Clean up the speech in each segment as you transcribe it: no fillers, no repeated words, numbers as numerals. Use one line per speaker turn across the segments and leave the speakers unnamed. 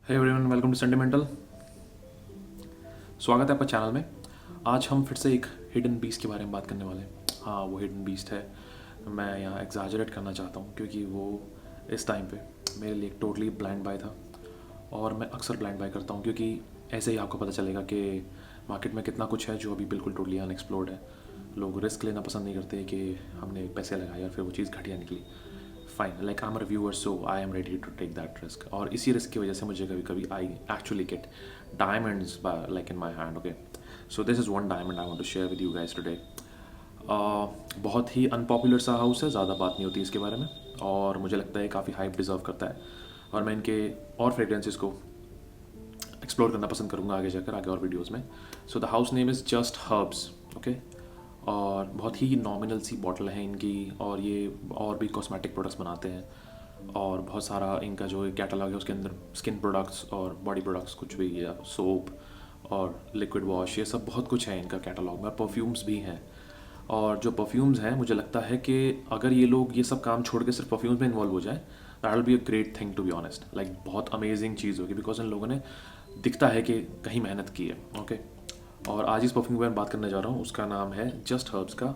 Hey everyone, welcome to sentimental. स्वागत है आपका चैनल में। आज हम फिर से एक हिडन बीस्ट के बारे में बात करने वाले हैं। हाँ, वो हिडन बीस्ट है। मैं यहाँ एग्जैजरेट करना चाहता हूँ क्योंकि वो इस टाइम पे मेरे लिए एक टोटली ब्लाइंड बाय था। और मैं अक्सर ब्लाइंड बाय करता हूँ क्योंकि ऐसे ही आपको पता चलेगा कि मार्केट में कितना कुछ है जो अभी बिल्कुल टोटली अनएक्सप्लोर्ड है। लोग रिस्क लेना पसंद नहीं करते कि हमने पैसे लगाए और फिर वो चीज़ घटिया निकली। Fine, like I am reviewer, so I am ready to take that risk. और इसी रिस्क की वजह से मुझे कभी कभी I actually get diamonds like in my hand. Okay, so this is one diamond I want to share with you guys today. बहुत ही अनपॉपुलर सा हाउस है, ज़्यादा बात नहीं होती इसके बारे में, और मुझे लगता है काफ़ी हाइप डिज़र्व करता है। और मैं इनके और फ्रेग्रेंसेस को एक्सप्लोर करना पसंद करूँगा आगे जाकर, आगे और वीडियोज़ में। So the house name is just herbs. Okay, और बहुत ही नॉमिनल सी बॉटल है इनकी, और ये और भी कॉस्मेटिक प्रोडक्ट्स बनाते हैं। और बहुत सारा इनका जो कैटलॉग है उसके अंदर स्किन प्रोडक्ट्स और बॉडी प्रोडक्ट्स कुछ भी, या सोप और लिक्विड वॉश, ये सब बहुत कुछ है इनका कैटलॉग में। परफ्यूम्स भी हैं, और जो परफ्यूम्स हैं मुझे लगता है कि अगर ये लोग ये सब काम छोड़ के सिर्फ परफ्यूम्स में इन्वॉल्व हो जाए, that will be a great thing to be honest. Like बहुत अमेजिंग चीज़ होगी, बिकॉज इन लोगों ने दिखता है कि कहीं मेहनत की है। ओके, और आज इस परफ्यूम के बारे में बात करने जा रहा हूँ, उसका नाम है जस्ट हर्ब्स का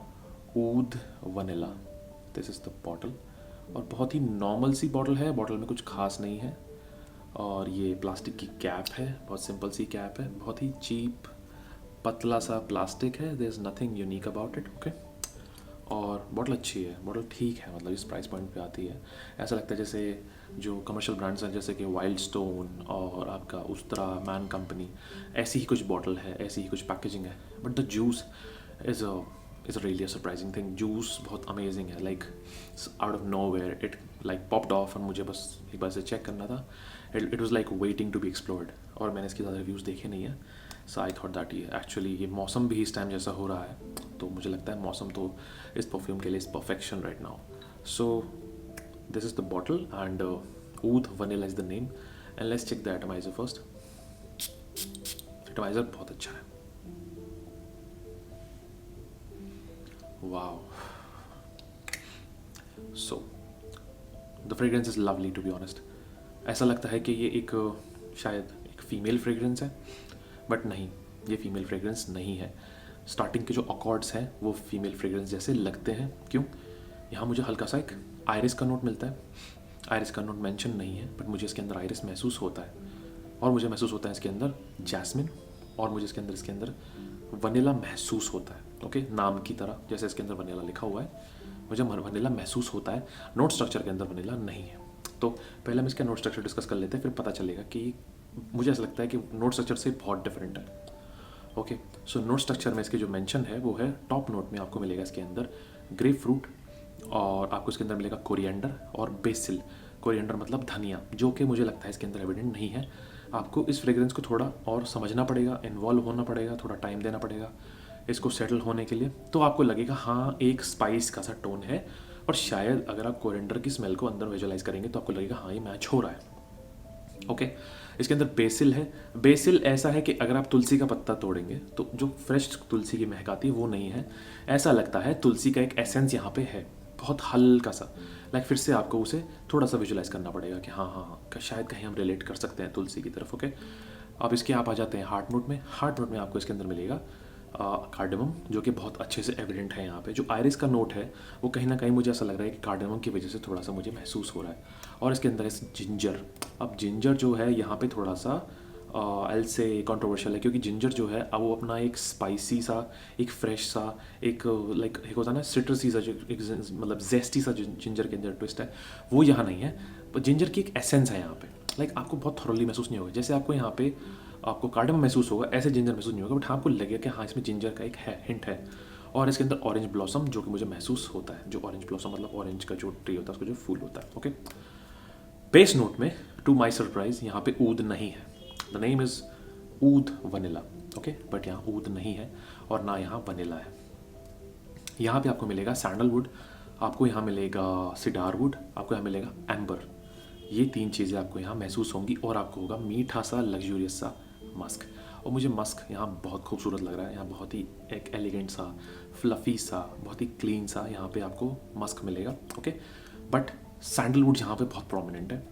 oud vanilla. This is the bottle, और बहुत ही नॉर्मल सी बॉटल है। बॉटल में कुछ खास नहीं है, और ये प्लास्टिक की कैप है, बहुत सिंपल सी कैप है, बहुत ही चीप पतला सा प्लास्टिक है। There is nothing unique about it. Okay, और बॉटल अच्छी है, बॉटल ठीक है, मतलब इस प्राइस पॉइंट पे आती है। ऐसा लगता है जैसे जो कमर्शियल ब्रांड्स हैं, जैसे कि वाइल्ड स्टोन और आपका उस्तरा, मैन कंपनी, ऐसी ही कुछ बॉटल है, ऐसी ही कुछ पैकेजिंग है। But the juice is really a surprising thing. Juice बहुत अमेजिंग है, like out of nowhere it like popped off, और मुझे बस एक बार से चेक करना था। It was like waiting to be explored, और मैंने इसके ज़्यादा रिव्यूज़ देखे नहीं है। सो आई थॉट दैट ये एक्चुअली, ये मौसम भी इस टाइम जैसा हो रहा है, तो मुझे लगता है मौसम तो इस परफ्यूम के लिए is perfection right now. So this is the bottle and oud vanilla is the name. And let's check the atomizer first. Atomizer बहुत अच्छा है, wow. So the fragrance is lovely to be honest. ऐसा लगता है कि ये एक शायद एक फ़ीमेल फ्रेग्रेंस है, बट नहीं, ये फीमेल फ्रेग्रेंस नहीं है। स्टार्टिंग के जो अकॉर्ड्स हैं वो फीमेल फ्रेग्रेंस जैसे लगते हैं। क्यों? यहाँ मुझे हल्का सा एक आयरिस का नोट मिलता है। आयरिस का नोट मेंशन नहीं है, बट मुझे इसके अंदर आयरिस महसूस होता है, और मुझे महसूस होता है इसके अंदर जैस्मिन, और मुझे इसके अंदर वनीला महसूस होता है। ओके, नाम की तरह जैसे इसके अंदर वनीला लिखा हुआ है, मुझे वनीला महसूस होता है। नोट स्ट्रक्चर के अंदर वनीला नहीं है। तो पहले हम इसका नोट स्ट्रक्चर डिस्कस कर लेते हैं, फिर पता चलेगा कि मुझे ऐसा लगता है कि नोट स्ट्रक्चर से बहुत डिफरेंट है। ओके, सो नोट स्ट्रक्चर में इसके जो मेंशन है वो है, टॉप नोट में आपको मिलेगा इसके अंदर ग्रेप फ्रूट, और आपको इसके अंदर मिलेगा कोरिएंडर और बेसिल। कोरिएंडर मतलब धनिया, जो कि मुझे लगता है इसके अंदर एविडेंट नहीं है। आपको इस फ्रेग्रेंस को थोड़ा और समझना पड़ेगा, इन्वॉल्व होना पड़ेगा, थोड़ा टाइम देना पड़ेगा इसको सेटल होने के लिए, तो आपको लगेगा हाँ एक स्पाइस का सा टोन है। और शायद अगर आप कोरिएंडर की स्मेल को अंदर विजुअलाइज करेंगे तो आपको लगेगा हाँ ये मैच हो रहा है। ओके, इसके अंदर बेसिल है। बेसिल ऐसा है कि अगर आप तुलसी का पत्ता तोड़ेंगे तो जो फ्रेश तुलसी की महक आती है वो नहीं है। ऐसा लगता है तुलसी का एक एसेंस यहाँ पे है, बहुत हल्का सा। लाइक फिर से आपको उसे थोड़ा सा विजुलाइज करना पड़ेगा कि हाँ हाँ हाँ, शायद कहीं हम रिलेट कर सकते हैं तुलसी की तरफ। ओके, अब इसके आप आ जाते हैं हार्ट नोट में। हार्ट नोट में आपको इसके अंदर मिलेगा कार्डेमम, जो कि बहुत अच्छे से एविडेंट है यहाँ पे। जो आयरिस का नोट है वो कहीं ना कहीं मुझे ऐसा लग रहा है कि कार्डेमम की वजह से थोड़ा सा मुझे महसूस हो रहा है। और इसके अंदर है जिंजर। अब जिंजर जो है यहाँ पे थोड़ा सा एल से कंट्रोवर्शियल है, क्योंकि जिंजर जो है अब वो अपना एक स्पाइसी सा, एक फ्रेश सा, एक लाइक एक होता है ना सिट्रसी सा, जो एक मतलब जेस्टी सा जिंजर के अंदर ट्विस्ट है, वो यहाँ नहीं है। पर जिंजर की एक एसेंस है यहाँ पे। लाइक आपको बहुत थॉरली महसूस नहीं होगा, जैसे आपको यहाँ पे आपको कार्डेमम महसूस होगा, ऐसे जिंजर महसूस नहीं होगा, बट हाँ आपको लगेगा कि हाँ इसमें जिंजर का एक है, हिंट है। और इसके अंदर ऑरेंज ब्लॉसम, जो कि मुझे महसूस होता है। जो ऑरेंज ब्लॉसम मतलब ऑरेंज का जो ट्री होता है उसका जो फूल होता है। ओके, बेस नोट में टू माई सरप्राइज यहाँ पे ऊद नहीं है। The name is oud vanilla. Okay, but यहाँ ऊद नहीं है और ना यहाँ वनीला है। यहाँ पे आपको मिलेगा सैंडलवुड, आपको यहाँ मिलेगा सिडारवुड, आपको यहाँ मिलेगा एम्बर। ये तीन चीज़ें आपको यहाँ महसूस होंगी, और आपको होगा मीठा सा लग्जूरियस सा मस्क। और मुझे मस्क यहाँ बहुत खूबसूरत लग रहा है। यहाँ बहुत ही एक एलिगेंट सा, फ्लफ़ी सा, बहुत ही क्लीन सा यहाँ पे आपको मस्क मिलेगा। ओके, बट सैंडलवुड यहाँ पे बहुत प्रोमिनेंट है।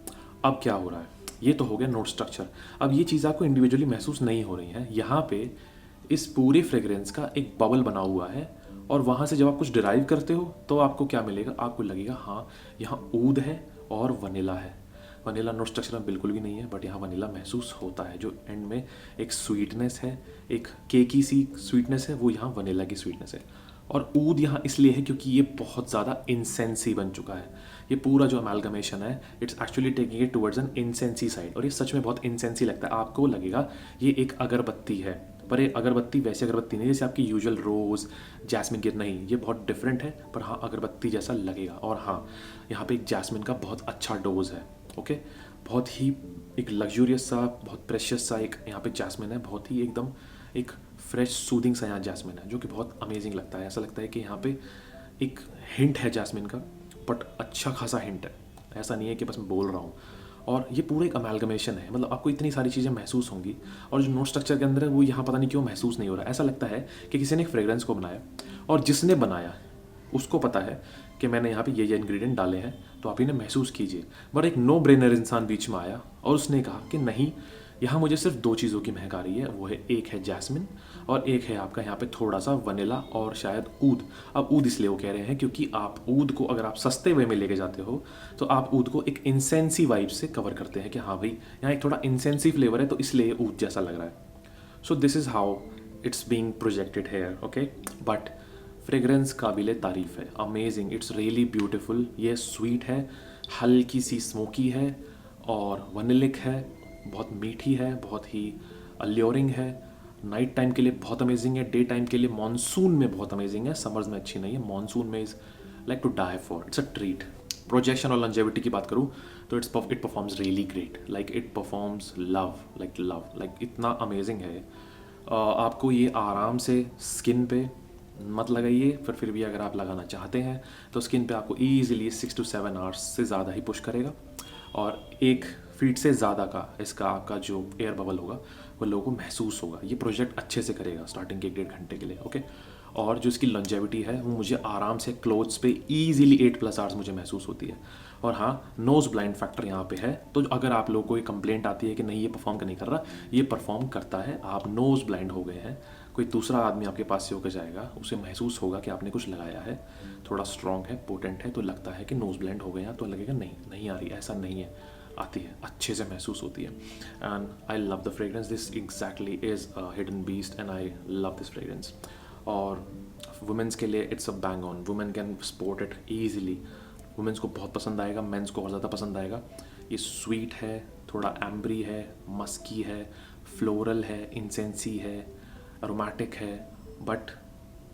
अब क्या हो रहा है, ये तो हो गया नोट स्ट्रक्चर। अब ये चीज़ आपको इंडिविजुअली महसूस नहीं हो रही है, यहाँ पे इस पूरे फ्रेग्रेंस का एक बबल बना हुआ है, और वहाँ से जब आप कुछ डिराइव करते हो तो आपको क्या मिलेगा, आपको लगेगा हाँ यहाँ ऊद है और वनीला है। वनीला नोट स्ट्रक्चर में बिल्कुल भी नहीं है, बट यहाँ वनीला महसूस होता है, जो एंड में एक स्वीटनेस है, एक केकी सी स्वीटनेस है, वो यहाँ वनीला की स्वीटनेस है। और ऊद यहाँ इसलिए है क्योंकि ये बहुत ज़्यादा इंसेंसी बन चुका है। ये पूरा जो अमेलगमेशन है, it's actually taking it towards an incensy side, और ये सच में बहुत इंसेंसी लगता है। आपको लगेगा ये एक अगरबत्ती है, पर ये अगरबत्ती वैसी अगरबत्ती नहीं जैसे आपकी यूजुअल रोज़ जैस्मिन गिर, नहीं, ये बहुत डिफरेंट है, पर हाँ अगरबत्ती जैसा लगेगा। और हाँ, यहाँ पे एक जैस्मिन का बहुत अच्छा डोज है। ओके, बहुत ही एक लग्जूरियस सा, बहुत प्रेशियस सा एक यहाँ पे जैस्मिन है, बहुत ही एकदम एक फ्रेश सूदिंग सा यहाँ जैस्मिन है, जो कि बहुत अमेजिंग लगता है। ऐसा लगता है कि यहाँ पे एक हिंट है जैस्मिन का, बट अच्छा खासा हिंट है, ऐसा नहीं है कि बस मैं बोल रहा हूँ। और ये पूरा एक अमेलगमेशन है, मतलब आपको इतनी सारी चीज़ें महसूस होंगी, और जो नोट स्ट्रक्चर के अंदर है वो यहाँ पता नहीं क्यों महसूस नहीं हो रहा है। ऐसा लगता है कि किसी ने एक फ्रेग्रेंस को बनाया, और जिसने बनाया उसको पता है कि मैंने यहाँ पे ये इंग्रेडिएंट डाले हैं, तो आप इन्हें महसूस कीजिए। बट एक नो ब्रेनर इंसान बीच में आया और उसने कहा कि नहीं, यहाँ मुझे सिर्फ दो चीज़ों की महक आ रही है, वो है एक है जैस्मिन और एक है आपका यहाँ पे थोड़ा सा वनीला और शायद ऊद। अब ऊद इसलिए वो कह रहे हैं क्योंकि आप ऊद को अगर आप सस्ते वे में लेके जाते हो तो आप ऊद को एक इंसेंसी वाइब से कवर करते हैं कि हाँ भाई यहाँ एक थोड़ा इंसेंसी फ्लेवर है, तो इसलिए ऊद जैसा लग रहा है। So this is how it's being projected here. Okay, but fragrance काबिल तारीफ़ है, अमेजिंग, इट्स रियली ब्यूटिफुल। ये स्वीट है, हल्की सी स्मोकी है और वनिलिक है, बहुत मीठी है, बहुत ही अल्योरिंग है। नाइट टाइम के लिए बहुत अमेजिंग है, डे टाइम के लिए मॉनसून में बहुत अमेजिंग है, समर्स में अच्छी नहीं है, मॉनसून में is like to die for, it's a treat. Projection और लंजेविटी की बात करूँ तो it performs really great, like it performs love, like इतना अमेजिंग है। आपको ये आराम से स्किन पे मत लगाइए, फिर भी अगर आप लगाना चाहते हैं तो स्किन पे आपको ईजिली 6 to 7 आवर्स से ज़्यादा ही पुश करेगा, और 1 फीट से ज़्यादा का इसका आपका जो एयर बबल होगा वो लोगों को महसूस होगा। ये प्रोजेक्ट अच्छे से करेगा स्टार्टिंग के 1.5 घंटे के लिए। ओके, और जो इसकी लॉन्जेविटी है वो मुझे आराम से क्लोथ्स पे ईजिली 8+ आवर्स मुझे महसूस होती है। और हाँ, नोज़ ब्लाइंड फैक्टर यहाँ पे है, तो अगर आप लोगों को ये कंप्लेंट आती है कि नहीं ये परफॉर्म नहीं कर रहा, ये परफॉर्म करता है, आप नोज़ ब्लाइंड हो गए हैं, कोई दूसरा आदमी आपके पास से होकर जाएगा, उसे महसूस होगा कि आपने कुछ लगाया है, थोड़ा स्ट्रॉन्ग है, पोटेंट है, तो लगता है कि नोज़ ब्लाइंड हो गए हैं, तो लगेगा नहीं आ रही, ऐसा नहीं है, आती है, अच्छे से महसूस होती है। And I love the fragrance, this exactly is hidden beast and I love this fragrance. और वुमेंस के लिए it's a bang on, women can sport it easily, women's को बहुत पसंद आएगा, मेंस को और ज़्यादा पसंद आएगा। ये स्वीट है, थोड़ा एम्ब्री है, मस्की है, फ्लोरल है, इंसेंसी है, अरोमेटिक है, बट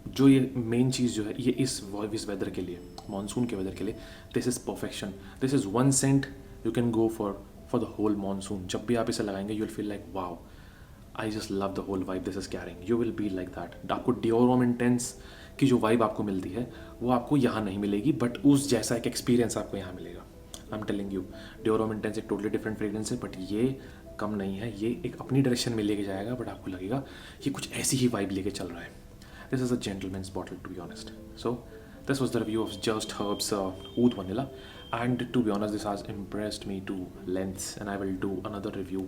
जो ये मेन चीज़ जो है ये इस वेदर के लिए, मानसून के वेदर के लिए, this is perfection. This is one scent you can go for the whole monsoon. जब भी आप इसे लगाएंगे you will feel like wow, I just love the whole vibe this is carrying, you will be like that. आपको Dior home intense की जो vibe आपको मिलती है वो आपको यहाँ नहीं मिलेगी, बट उस जैसा एक एक्सपीरियंस आपको यहाँ मिलेगा। I am telling you, Dior home intense एक टोटली डिफरेंट फ्रेग्रेंस है, बट ये कम नहीं है, ये एक अपनी डायरेक्शन में लेके जाएगा, बट आपको लगेगा ये कुछ ऐसी ही वाइब लेके चल रहा है। This is a gentleman's bottle to be honest. So this was the review of Just Herbs Oud Vanilla, and to be honest this has impressed me to lengths, and I will do another review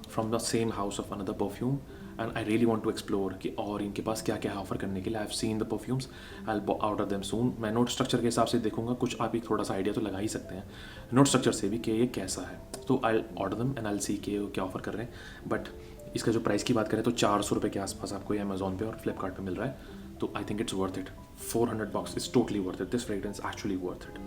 from the same house of another perfume, and I really want to explore कि और इनके पास क्या क्या है offer करने के लिए। I have seen the perfumes, I will order them soon. मैं नोट स्ट्रक्चर के हिसाब से देखूंगा, कुछ आप एक थोड़ा सा आइडिया तो लगा ही सकते हैं नोट स्ट्रक्चर से भी कि ये कैसा है, तो I order them and I see के क्या ऑफर कर रहे हैं। बट इसका जो प्राइस की बात करें तो 400 रुपये के आसपास आपको ये अमेजोन पे और फ्लिपकार्ट पे मिल रहा है, तो I think it's worth it. 400 bucks is totally worth it. This fragrance actually worth it.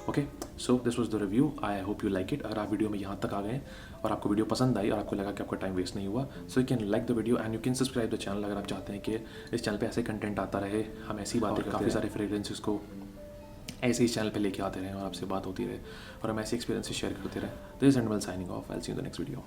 Okay, so this was the review. I hope you like it. अगर आप वीडियो में यहाँ तक आ गए और आपको वीडियो पसंद आई और आपको लगा कि आपका टाइम वेस्ट नहीं हुआ, so you can like the video and you can subscribe the channel अगर आप चाहते हैं कि इस चैनल पे ऐसे कंटेंट आता रहे, हम ऐसी बातें, काफ़ी सारे फ्रेग्रेंसेस को ऐसे ही चैनल पे लेके आते रहें और आपसे बात होती रहे और हम ऐसे एक्सपीरियंसेस शेयर करते रहे। This is Andwell signing off, I will see you in the next video.